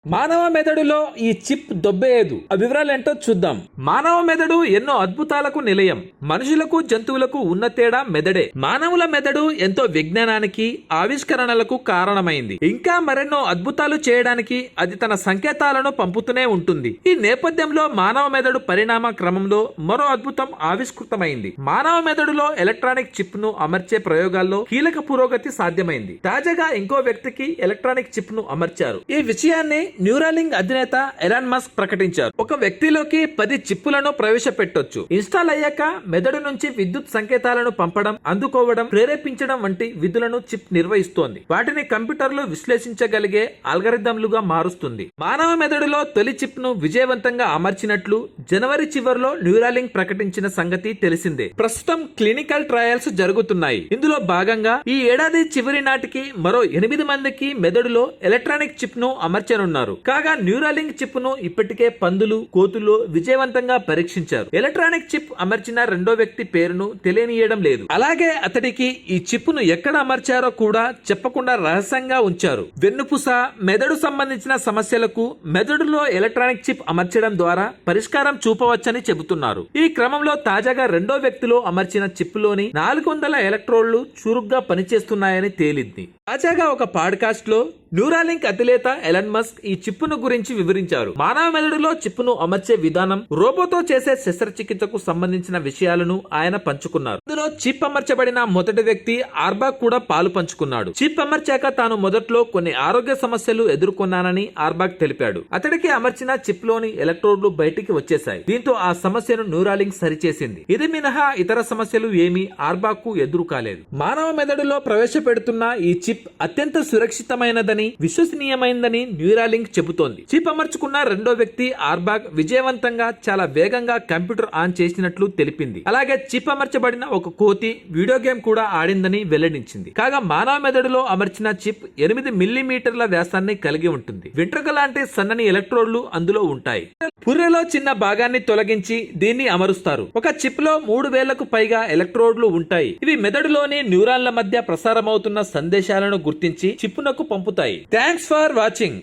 మానవ మెదడులో ఈ చిప్ దొబ్బేయదు. ఆ వివరాలు ఏంటో చూద్దాం. మానవ మెదడు ఎన్నో అద్భుతాలకు నిలయం. మనుషులకు జంతువులకు ఉన్న తేడా మెదడే. మానవుల మెదడు ఎంతో విజ్ఞానానికి ఆవిష్కరణలకు కారణమైంది. ఇంకా మరెన్నో అద్భుతాలు చేయడానికి అది తన సంకేతాలను పంపుతూనే ఉంటుంది. ఈ నేపథ్యంలో మానవ మెదడు పరిణామ క్రమంలో మరో అద్భుతం ఆవిష్కృతమైంది. మానవ మెదడులో ఎలక్ట్రానిక్ చిప్ ను అమర్చే ప్రయోగాల్లో కీలక పురోగతి సాధ్యమైంది. తాజాగా ఇంకో వ్యక్తికి ఎలక్ట్రానిక్ చిప్ ను అమర్చారు. ఈ విషయాన్ని న్యూరాలింక్ అధినేత ఎలాన్ మస్క్ ప్రకటించారు. ఒక వ్యక్తిలోకి 10 చిప్పులను ప్రవేశపెట్టొచ్చు. ఇన్స్టాల్ అయ్యాక మెదడు నుంచి విద్యుత్ సంకేతాలను పంపడం, అందుకోవడం, ప్రేరేపించడం వంటి విధులను చిప్ నిర్వహిస్తోంది. వాటిని కంప్యూటర్లు విశ్లేషించగలిగే అల్గారిథంలుగా మారుస్తుంది. మానవ మెదడులో తొలి చిప్ ను విజయవంతంగా అమర్చినట్లు జనవరి చివరిలో న్యూరాలింక్ ప్రకటించిన సంగతి తెలిసిందే. ప్రస్తుతం క్లినికల్ ట్రయల్స్ జరుగుతున్నాయి. ఇందులో భాగంగా ఈ ఏడాది చివరి నాటికి మరో 8 మందికి మెదడులో ఎలక్ట్రానిక్ చిప్ ను అమర్చనున్నారు. కాగా న్యూరాలింక్ చిప్ ను ఇప్పటికే పందులు, కోతుల్లో విజయవంతంగా పరీక్షించారు. ఎలక్ట్రానిక్ చిప్ అమర్చిన రెండో వ్యక్తి పేరును తెలియనీయడం లేదు. అలాగే అతడికి ఈ చిప్ ను ఎక్కడ అమర్చారో కూడా చెప్పకుండా రహస్యంగా ఉంచారు. వెన్నుపూస, మెదడు సంబంధించిన సమస్యలకు మెదడులో ఎలక్ట్రానిక్ చిప్ అమర్చడం ద్వారా పరిష్కారం చూపవచ్చని చెబుతున్నారు. ఈ క్రమంలో తాజాగా రెండో వ్యక్తిలో అమర్చిన చిప్ లోని 400 ఎలక్ట్రోడ్లు చురుగ్గా పనిచేస్తున్నాయని తేలింది. తాజాగా ఒక పాడ్కాస్ట్ లో న్యూరాలింక్ అధినేత ఎలాన్ మస్క్ ఈ చిప్పును గురించి వివరించారు. మానవ మెదడులో చిప్పును అమర్చే విధానం, రోబోతో చేసే శస్త్రచికిత్సకు సంబంధించిన విషయాలను ఆయన పంచుకున్నారు. ఇందులో చిప్ అమర్చబడిన మొదటి వ్యక్తి ఆర్బాగ్ కూడా పాలు పంచుకున్నాడు. చిప్ అమర్చాక తాను మొదట్లో కొన్ని ఆరోగ్య సమస్యలు ఎదుర్కొన్నానని ఆర్బాగ్ తెలిపాడు. అతడికి అమర్చిన చిప్ లోని ఎలక్ట్రోడ్లు బయటికి వచ్చేశాయి. దీంతో ఆ సమస్యను న్యూరాలింక్ సరిచేసింది. ఇది మినహా ఇతర సమస్యలు ఏమీ ఆర్బాగ్ కు ఎదురు కాలేదు. మానవ మెదడులో ప్రవేశపెడుతున్న ఈ చిప్ అత్యంత సురక్షితమైనదని, విశ్వసనీయమైందని న్యూరాలింక్ చెబుతోంది. చిప్ అమర్చుకున్న రెండో వ్యక్తి ఆర్బాగ్ విజయవంతంగా చాలా వేగంగా కంప్యూటర్ ఆన్ చేసినట్లు తెలిపింది. అలాగే చిప్ అమర్చబడిన ఒక కోతి వీడియో గేమ్ కూడా ఆడిందని వెల్లడించింది. కాగా మానవ మెదడులో అమర్చిన చిప్ 8 మిల్లీమీటర్ల వ్యాసాన్ని కలిగి ఉంటుంది. వెంట్రుక లాంటి సన్నని ఎలక్ట్రోడ్లు అందులో ఉంటాయి. పుర్రెలో చిన్న భాగాన్ని తొలగించి దీన్ని అమరుస్తారు. ఒక చిప్ లో 3000కు పైగా ఎలక్ట్రోడ్లు ఉంటాయి. ఇవి మెదడులోని న్యూరాన్ల మధ్య ప్రసారమవుతున్న సందేశాలను గుర్తించి చిప్పునకు పంపుతాయి. Thanks for watching.